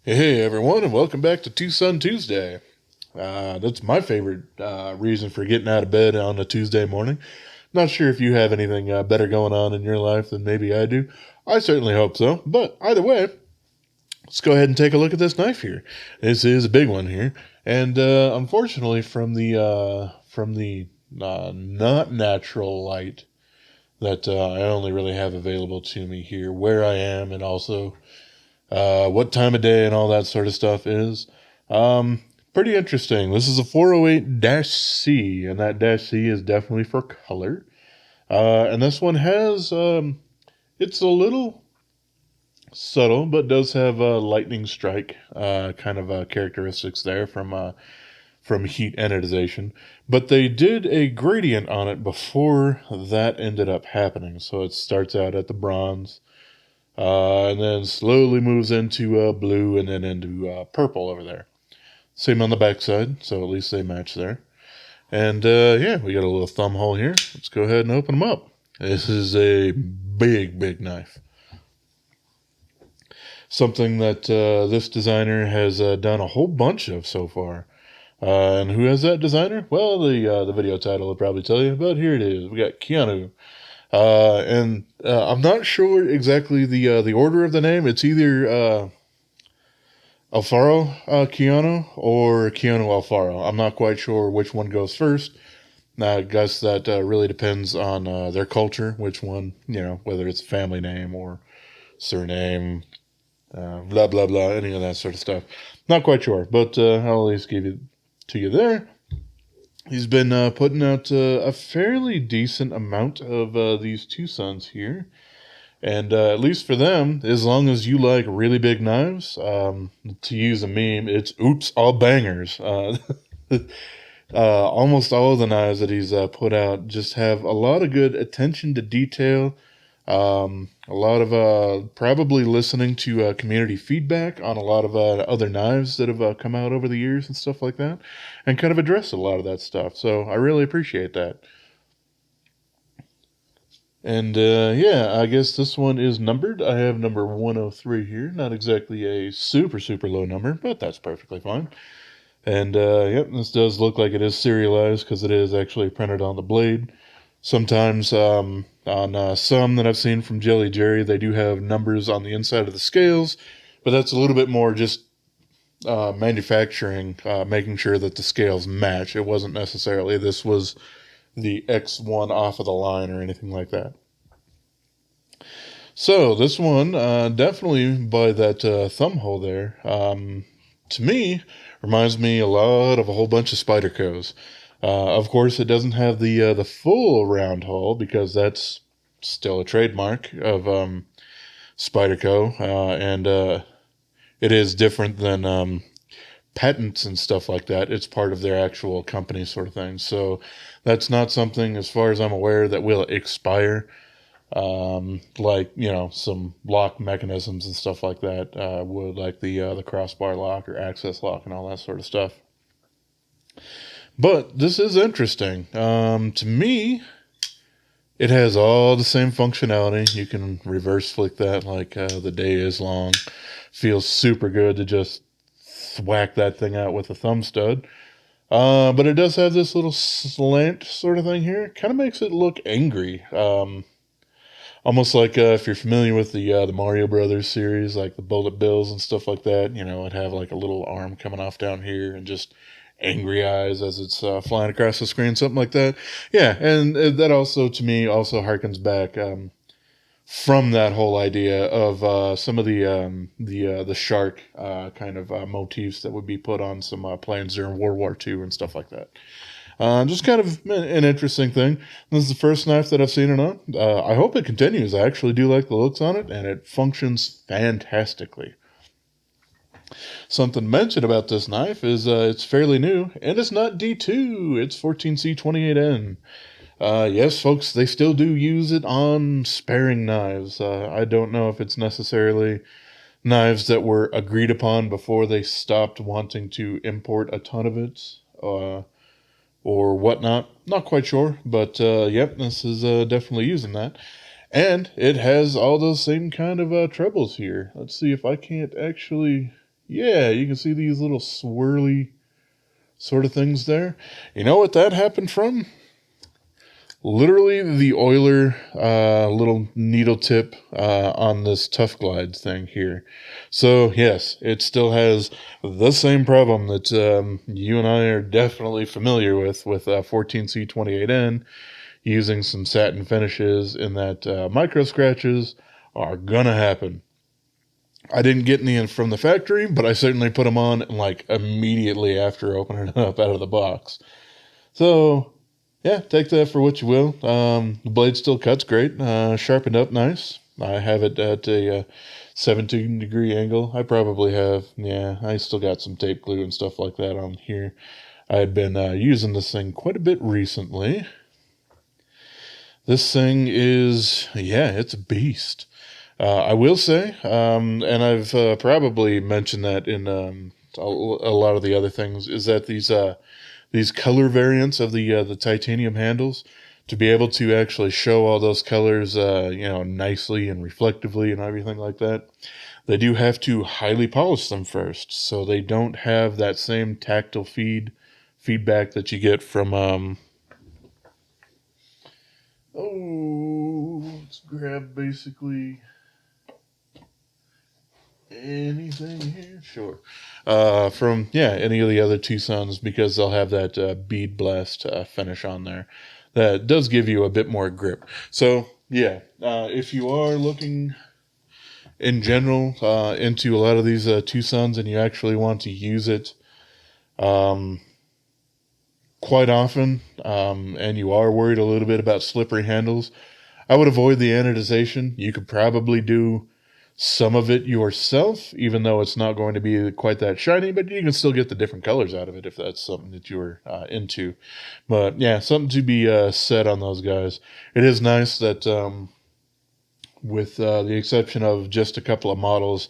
Hey everyone, and welcome back to TwoSun Tuesday. That's my favorite reason for getting out of bed on a Tuesday morning. Not sure if you have anything better going on in your life than maybe I do. I certainly hope so. But either way, let's go ahead and take a look at this knife here. This is a big one here, and unfortunately, from the not natural light that I only really have available to me here, where I am, and also what time of day and all that sort of stuff is. Um, Pretty interesting. This is a 408-C, and that dash C is definitely for color. And this one has, it's a little subtle, but does have a lightning strike kind of characteristics there from heat anodization. But they did a gradient on it before that ended up happening. So it starts out at the bronze, and then slowly moves into blue and then into purple over there. Same on the backside, so at least they match there. And yeah, we got a little thumb hole here. Let's go ahead and open them up. This is a big, big knife. Something that this designer has done a whole bunch of so far. And who has that designer? Well, the video title will probably tell you, but here it is. We got Keanu. And I'm not sure exactly the order of the name. It's either Alfaro Keanu or Keanu Alfaro. I'm not quite sure which one goes first. I guess that really depends on their culture, which one, whether it's a family name or surname, blah, blah, blah, any of that sort of stuff. Not quite sure, but I'll at least give it to you there. He's been putting out a fairly decent amount of these TwoSuns here. And at least for them, as long as you like really big knives, to use a meme, it's oops, all bangers. Almost all of the knives that he's put out just have a lot of good attention to detail. A lot of probably listening to community feedback on a lot of other knives that have come out over the years and stuff like that, and kind of address a lot of that stuff. So I really appreciate that. And yeah, I guess this one is numbered. I have number 103 here. Not exactly a super, super low number, but that's perfectly fine. And yep, this does look like it is serialized because it is actually printed on the blade. Sometimes on some that I've seen from Jelly Jerry, they do have numbers on the inside of the scales, but that's a little bit more just manufacturing, making sure that the scales match. It wasn't necessarily this was the X1 off of the line or anything like that. So this one, definitely by that thumb hole there, to me, reminds me a lot of a whole bunch of Spydercos. Of course, it doesn't have the full round hole because that's still a trademark of Spyderco, and it is different than patents and stuff like that. It's part of their actual company sort of thing. So that's not something, as far as I'm aware, that will expire. Like some lock mechanisms and stuff like that would, like the crossbar lock or access lock and all that sort of stuff. But this is interesting. To me, it has all the same functionality. You can reverse flick that like the day is long. Feels super good to just whack that thing out with a thumb stud. But it does have this little slant sort of thing here. Kind of makes it look angry. Almost like if you're familiar with the Mario Brothers series, like the Bullet Bills and stuff like that, it'd have like a little arm coming off down here and just angry eyes as it's flying across the screen, something like that. Yeah, and that also, to me, also harkens back from that whole idea of some of the shark kind of motifs that would be put on some planes during World War II and stuff like that. Just kind of an interesting thing. This is the first knife that I've seen it on. I hope it continues. I actually do like the looks on it, and it functions fantastically. Something to mention about this knife is it's fairly new, and it's not D2. It's 14C28N. Yes, folks, they still do use it on sparing knives. I don't know if it's necessarily knives that were agreed upon before they stopped wanting to import a ton of it. Or whatnot. Not quite sure, but yep, this is definitely using that. And it has all those same kind of trebles here. Let's see if I can't actually Yeah, you can see these little swirly sort of things there. You know what that happened from? Literally the oiler little needle tip on this Tough Glide thing here. So yes, it still has the same problem that you and I are definitely familiar with 14C28N, using some satin finishes, in that micro scratches are gonna happen. I didn't get any from the factory, but I certainly put them on like immediately after opening it up out of the box. So yeah, take that for what you will. The blade still cuts great, sharpened up nice. I have it at a 17-degree angle. I probably have, yeah, I still got some tape glue and stuff like that on here. I had been using this thing quite a bit recently. This thing is, yeah, it's a beast. I will say, and I've probably mentioned that in a lot of the other things, is that these color variants of the titanium handles, to be able to actually show all those colors, nicely and reflectively and everything like that, they do have to highly polish them first, so they don't have that same tactile feedback that you get from let's grab basically anything here, sure. From any of the other TwoSuns, because they'll have that bead blast finish on there that does give you a bit more grip. So yeah, if you are looking in general into a lot of these TwoSuns, and you actually want to use it quite often, and you are worried a little bit about slippery handles, I would avoid the anodization. You could probably do some of it yourself, even though it's not going to be quite that shiny, but you can still get the different colors out of it if that's something that you're into. But yeah, something to be said on those guys. It is nice that with the exception of just a couple of models,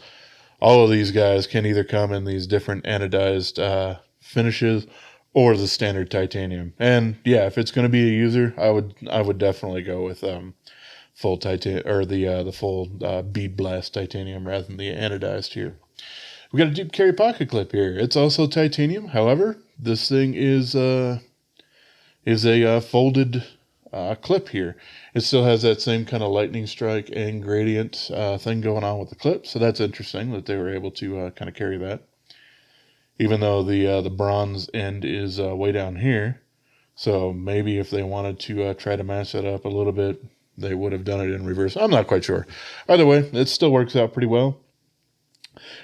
all of these guys can either come in these different anodized finishes or the standard titanium. And yeah, if it's going to be a user, I would definitely go with full titanium, or the full bead blast titanium rather than the anodized here. We got a deep carry pocket clip here. It's also titanium. However, this thing is a folded clip here. It still has that same kind of lightning strike and gradient thing going on with the clip, so that's interesting that they were able to kind of carry that. Even though the bronze end is way down here, so maybe if they wanted to try to match that up a little bit, they would have done it in reverse. I'm not quite sure. Either way, it still works out pretty well.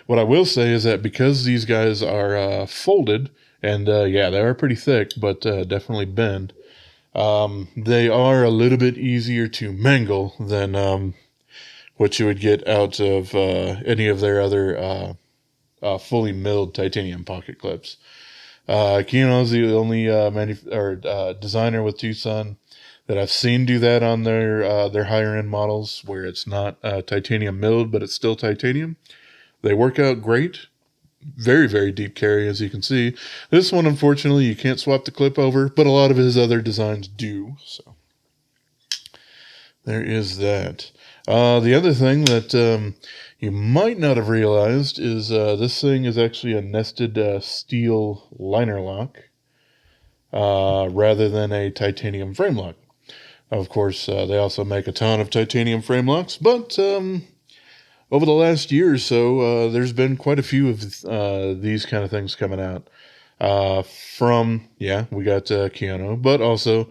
What I will say is that because these guys are folded, and yeah, they are pretty thick, but definitely bend, they are a little bit easier to mangle than what you would get out of any of their other fully milled titanium pocket clips. Keanu is the only designer with TwoSun that I've seen do that on their higher end models, where it's not titanium milled, but it's still titanium. They work out great. Very, very deep carry, as you can see. This one, unfortunately, you can't swap the clip over, but a lot of his other designs do. So there is that. The other thing that you might not have realized is this thing is actually a nested steel liner lock rather than a titanium frame lock. Of course, they also make a ton of titanium frame locks, but over the last year or so, there's been quite a few of these kind of things coming out. We got Keanu, but also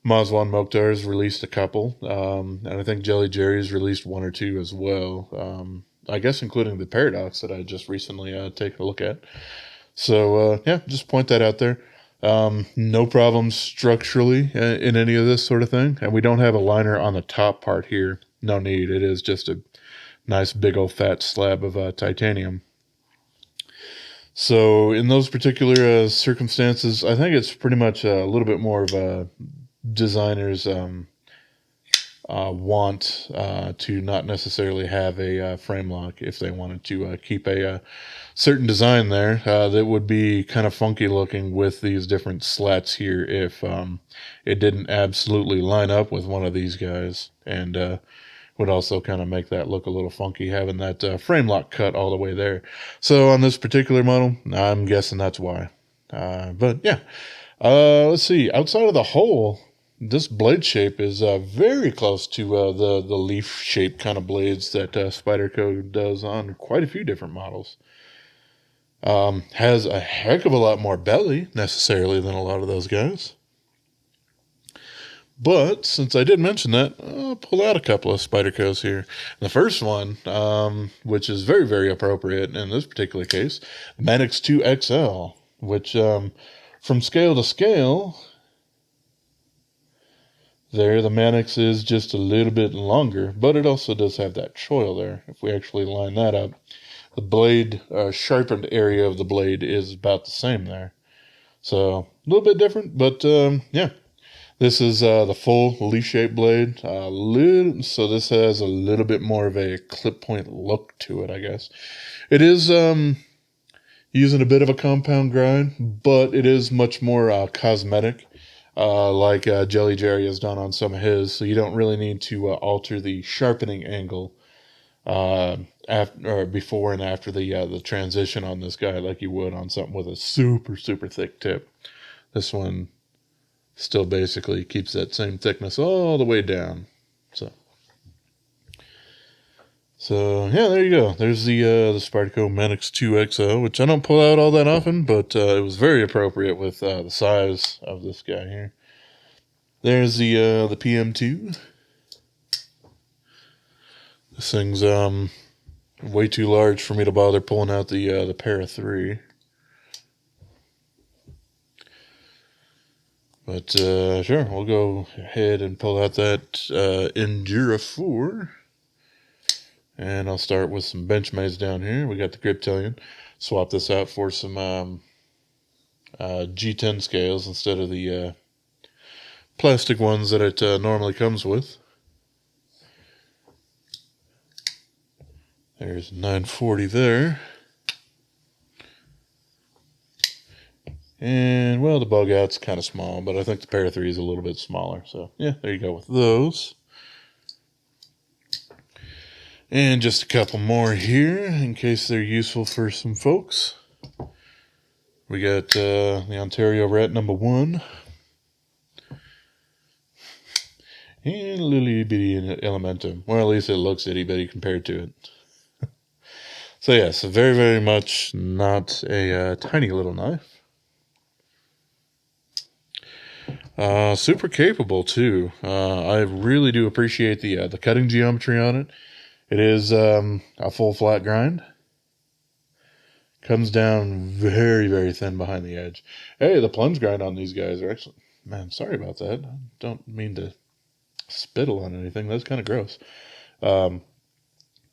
Mazwan Mokhtar's released a couple, and I think Jelly Jerry's released one or two as well. I guess including the Paradox that I just recently taken a look at. So just point that out there. No problems structurally in any of this sort of thing, and we don't have a liner on the top part here. No need. It is just a nice big old fat slab of titanium. So in those particular circumstances, I think it's pretty much a little bit more of a designer's want to not necessarily have a frame lock if they wanted to keep a certain design there that would be kind of funky looking with these different slats here if it didn't absolutely line up with one of these guys. And would also kind of make that look a little funky, having that frame lock cut all the way there. So on this particular model, I'm guessing that's why. But yeah, let's see. Outside of the hole, this blade shape is very close to the leaf shape kind of blades that Spyderco does on quite a few different models. Has a heck of a lot more belly necessarily than a lot of those guys. But since I did mention that, I'll pull out a couple of Spydercos here. The first one, which is very, very appropriate in this particular case, Manix 2XL, which from scale to scale, there the Manix is just a little bit longer, but it also does have that choil there. If we actually line that up, the blade, sharpened area of the blade is about the same there. So a little bit different, but yeah. This is the full leaf-shaped blade. So this has a little bit more of a clip point look to it, I guess. It is using a bit of a compound grind, but it is much more cosmetic, like Jelly Jerry has done on some of his. So you don't really need to alter the sharpening angle before and after the transition on this guy, like you would on something with a super, super thick tip. This one still basically keeps that same thickness all the way down. So yeah, there you go. There's the Spyderco Manix 2XO, which I don't pull out all that often, but it was very appropriate with the size of this guy here. There's the PM2. This thing's way too large for me to bother pulling out the Para 3. But sure, we'll go ahead and pull out that Endura 4. And I'll start with some Benchmates down here. We got the Griptilian. Swap this out for some G10 scales instead of the plastic ones that it normally comes with. There's 940 there. And, well, the bug out's kind of small, but I think the Para 3 is a little bit smaller. So, yeah, there you go with those. And just a couple more here in case they're useful for some folks. We got the Ontario Rat number 1. And a little itty-bitty Elementum. Well, at least it looks itty-bitty compared to it. So, yes, very, very much not a tiny little knife. Super capable too. I really do appreciate the cutting geometry on it. It is a full flat grind. Comes down very, very thin behind the edge. Hey, the plunge grind on these guys are actually... Man, sorry about that. I don't mean to spittle on anything. That's kind of gross.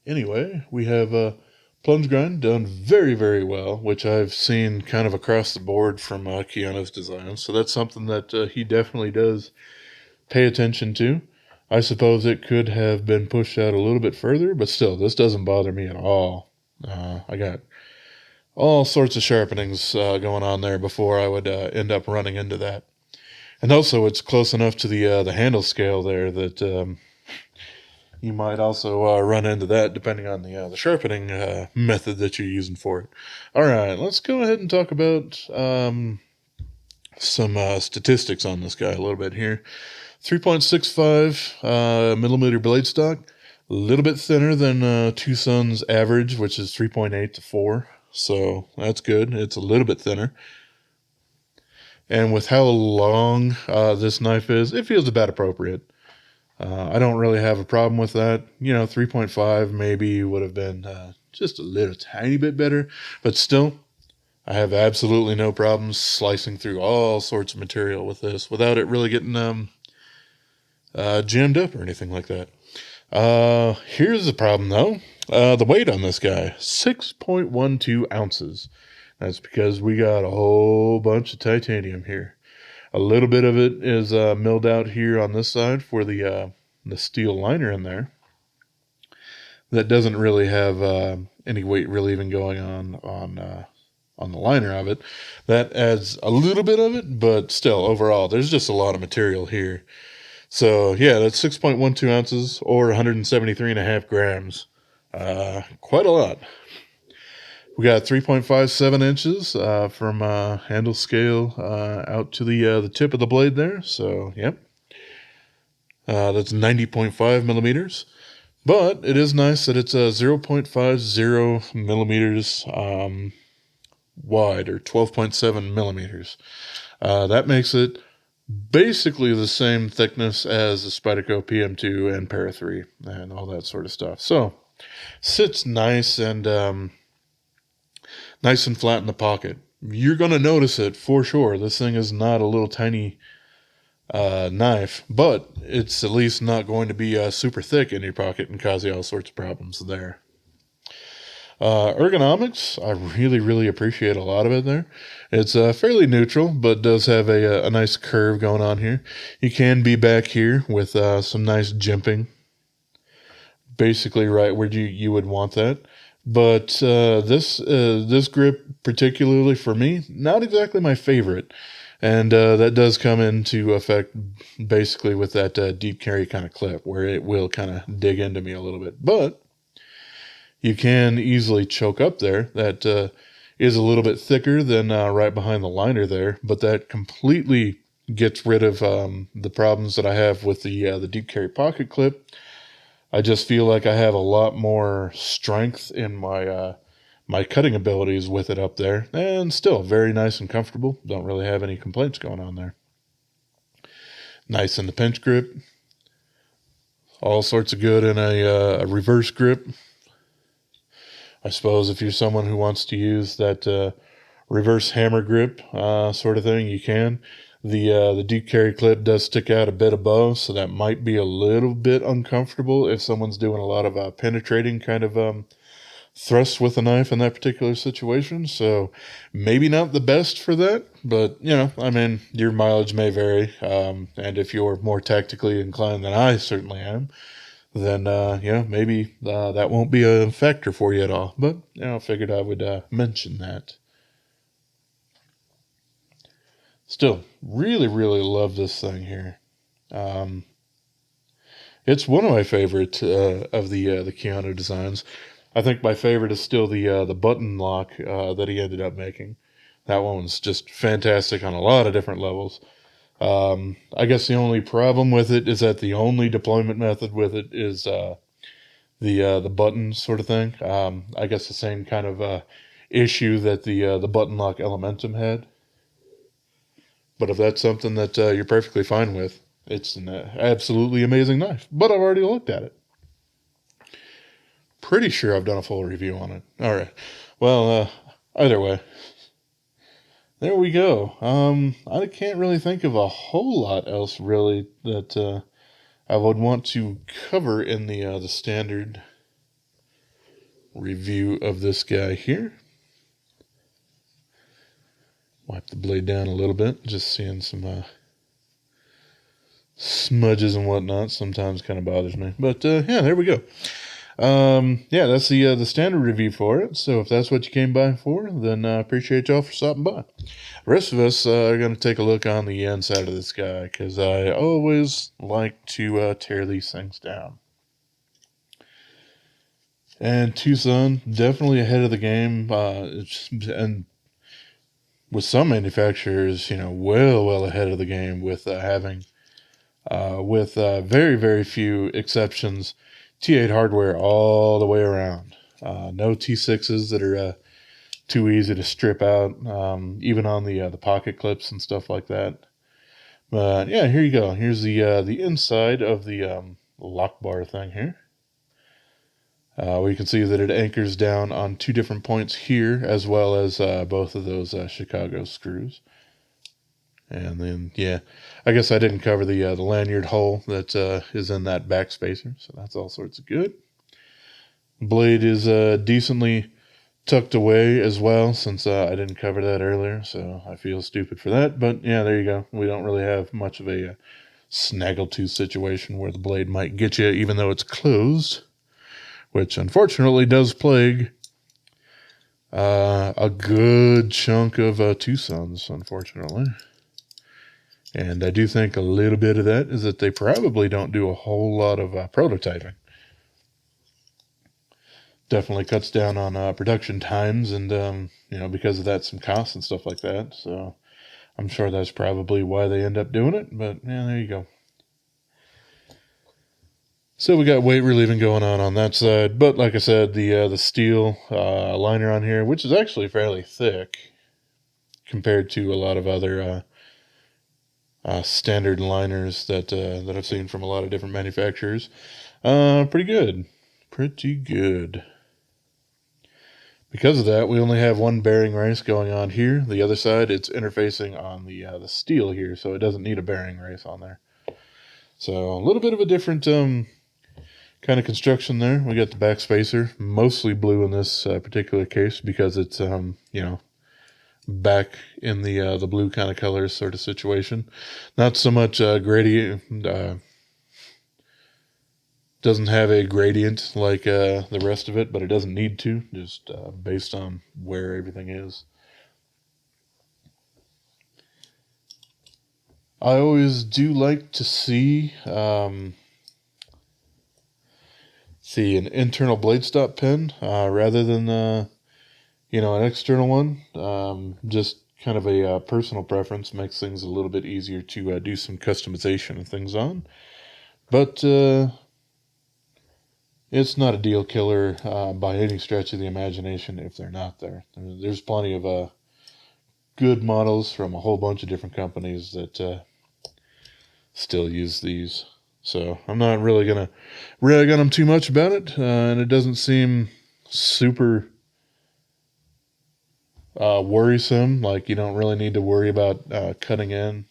Anyway, we have plunge grind done very, very well, which I've seen kind of across the board from Keanu's designs. So that's something that he definitely does pay attention to. I suppose it could have been pushed out a little bit further, but still, this doesn't bother me at all. I got all sorts of sharpenings going on there before I would end up running into that. And also, it's close enough to the handle scale there that you might also run into that depending on the sharpening method that you're using for it. All right, let's go ahead and talk about some statistics on this guy a little bit here. 3.65 millimeter blade stock, a little bit thinner than TwoSun's average, which is 3.8 to 4. So that's good. It's a little bit thinner. And with how long this knife is, it feels about appropriate. I don't really have a problem with that. 3.5 maybe would have been just a little tiny bit better. But still, I have absolutely no problems slicing through all sorts of material with this without it really getting jammed up or anything like that. Here's the problem, though. The weight on this guy, 6.12 ounces. That's because we got a whole bunch of titanium here. A little bit of it is milled out here on this side for the steel liner in there. That doesn't really have any weight relieving going on the liner of it. That adds a little bit of it, but still, overall, there's just a lot of material here. So yeah, that's 6.12 ounces or 173.5 grams. Quite a lot. We got 3.57 inches from handle scale out to the tip of the blade there. So yep, that's 90.5 millimeters. But it is nice that it's 0.50 millimeters wide, or 12.7 millimeters. That makes it basically the same thickness as the Spyderco PM2 and Para 3 and all that sort of stuff. So sits nice and nice and flat in the pocket. You're going to notice it for sure. This thing is not a little tiny knife, but it's at least not going to be super thick in your pocket and cause you all sorts of problems there. Ergonomics, I really appreciate a lot of it there. It's fairly neutral, but does have a nice curve going on here. You can be back here with some nice jimping, basically right where you would want that. But this grip, particularly for me, not exactly my favorite. And that does come into effect basically with that deep carry kind of clip where it will kind of dig into me a little bit. But you can easily choke up there. That is a little bit thicker than right behind the liner there, but that completely gets rid of the problems that I have with the deep carry pocket clip. I just feel like I have a lot more strength in my my cutting abilities with it up there, and still very nice and comfortable. Don't really have any complaints going on there. Nice in the pinch grip. All sorts of good in a reverse grip. I suppose if you're someone who wants to use that reverse hammer grip sort of thing, you can. The deep carry clip does stick out a bit above, so that might be a little bit uncomfortable if someone's doing a lot of penetrating kind of thrust with a knife in that particular situation. So maybe not the best for that, but you know, I mean, your mileage may vary, and if you're more tactically inclined than I certainly am, then yeah, maybe that won't be a factor for you at all. But you know, I figured I would mention that. Still, really love this thing here. It's one of my favorite of the Keanu designs. I think my favorite is still the button lock that he ended up making. That one's just fantastic on a lot of different levels. I guess the only problem with it is that the only deployment method with it is the button sort of thing. I guess the same kind of issue that the button lock Elementum had. But if that's something that you're perfectly fine with, it's an absolutely amazing knife. But I've already looked at it. Pretty sure I've done a full review on it. All right. Well, either way, there we go. I can't really think of a whole lot else really that I would want to cover in the standard review of this guy here. Wipe the blade down a little bit, just seeing some smudges and whatnot. Sometimes kind of bothers me, but yeah, there we go. Yeah, that's the standard review for it. So if that's what you came by for, then I appreciate y'all for stopping by. The rest of us are going to take a look on the inside of this guy because I always like to tear these things down. And TwoSun definitely ahead of the game. And with some manufacturers, you know, well ahead of the game with having, with very few exceptions, T8 hardware all the way around. No T6s that are too easy to strip out, even on the pocket clips and stuff like that. But yeah, here you go. Here's the inside of the lock bar thing here. We can see that it anchors down on two different points here, as well as both of those Chicago screws. And then, yeah, I guess I didn't cover the lanyard hole that is in that back spacer, so that's all sorts of good. Blade is decently tucked away as well, since I didn't cover that earlier, so I feel stupid for that. But yeah, there you go. We don't really have much of a snaggletooth situation where the blade might get you, even though it's closed, which unfortunately does plague a good chunk of TwoSuns, unfortunately. And I do think a little bit of that is that they probably don't do a whole lot of prototyping. Definitely cuts down on production times, and because of that, some costs and stuff like that. So I'm sure that's probably why they end up doing it. But yeah, there you go. So we got weight relieving going on that side, but like I said, the steel liner on here, which is actually fairly thick compared to a lot of other standard liners that I've seen from a lot of different manufacturers. Pretty good. Pretty good. Because of that, we only have one bearing race going on here. The other side, it's interfacing on the steel here, so it doesn't need a bearing race on there. So a little bit of a different kind of construction there. We got the back spacer, mostly blue in this particular case because it's back in the blue kind of colors sort of situation. Not so much gradient. Doesn't have a gradient like the rest of it, but it doesn't need to, just based on where everything is. I always do like to see an internal blade stop pin rather than an external one. Just kind of a personal preference, makes things a little bit easier to do some customization and things on. But it's not a deal killer by any stretch of the imagination if they're not there. There's plenty of good models from a whole bunch of different companies that still use these. So I'm not really gonna rag on them too much about it, and it doesn't seem super worrisome. Like, you don't really need to worry about cutting in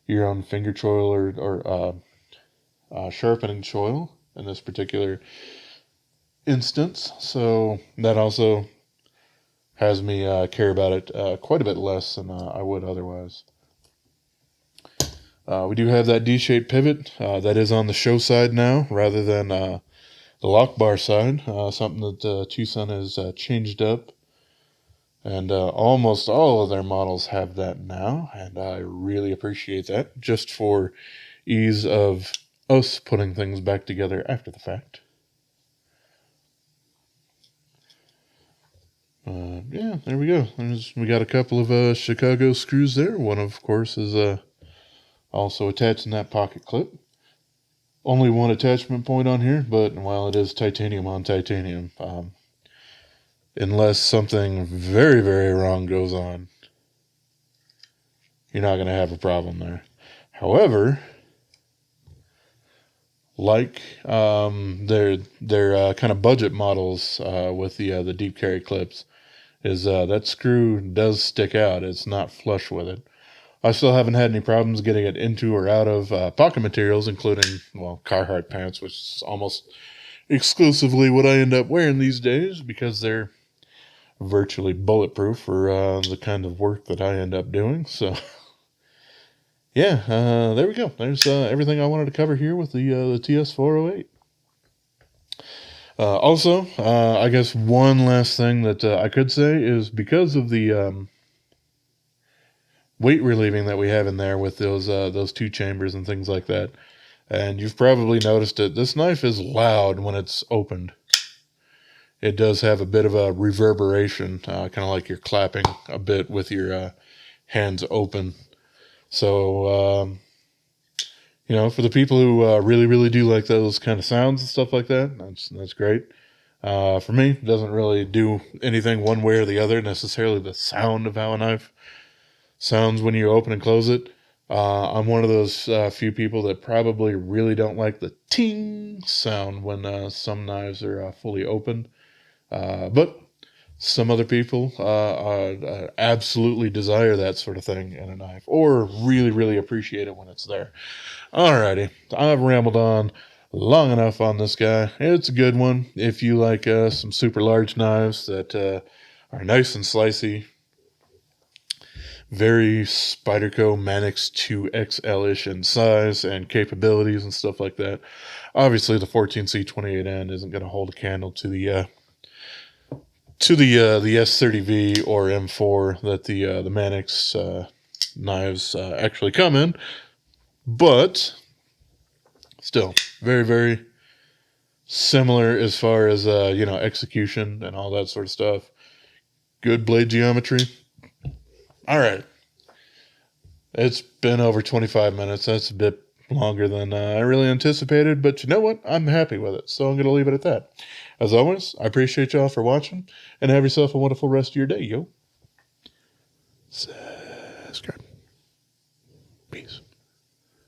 your own finger choil or sharpening choil in this particular instance. So that also has me care about it quite a bit less than I would otherwise. We do have that D-shaped pivot that is on the show side now rather than the lock bar side, something that TwoSun has changed up. And almost all of their models have that now, and I really appreciate that, just for ease of us putting things back together after the fact. Yeah, there we go. We got a couple of Chicago screws there. One, of course, is also attached in that pocket clip. Only one attachment point on here, but while it is titanium on titanium, unless something very, very wrong goes on, you're not going to have a problem there. However, like their kind of budget models with the deep carry clips, is that screw does stick out. It's not flush with it. I still haven't had any problems getting it into or out of pocket materials, including, Carhartt pants, which is almost exclusively what I end up wearing these days because they're virtually bulletproof for the kind of work that I end up doing. So, yeah, there we go. There's everything I wanted to cover here with the TS408. Also, I guess one last thing that I could say is because of the weight relieving that we have in there with those two chambers and things like that, and you've probably noticed it, this knife is loud when it's opened. It does have a bit of a reverberation, kind of like you're clapping a bit with your hands open. So, for the people who really, really do like those kind of sounds and stuff like that, that's great. For me, it doesn't really do anything one way or the other, necessarily the sound of how a knife sounds when you open and close it. I'm one of those few people that probably really don't like the ting sound when some knives are fully opened. But some other people absolutely desire that sort of thing in a knife, or really, really appreciate it when it's there. Alrighty, I've rambled on long enough on this guy. It's a good one if you like some super large knives that are nice and slicey. Very Spyderco Manix 2XL-ish in size and capabilities and stuff like that. Obviously, the 14C28N isn't going to hold a candle to the S30V or M4 that the Manix knives actually come in. But still, very, very similar as far as, execution and all that sort of stuff. Good blade geometry. All right. It's been over 25 minutes. That's a bit longer than I really anticipated, but you know what? I'm happy with it, so I'm going to leave it at that. As always, I appreciate y'all for watching, and have yourself a wonderful rest of your day, yo. Subscribe. Peace.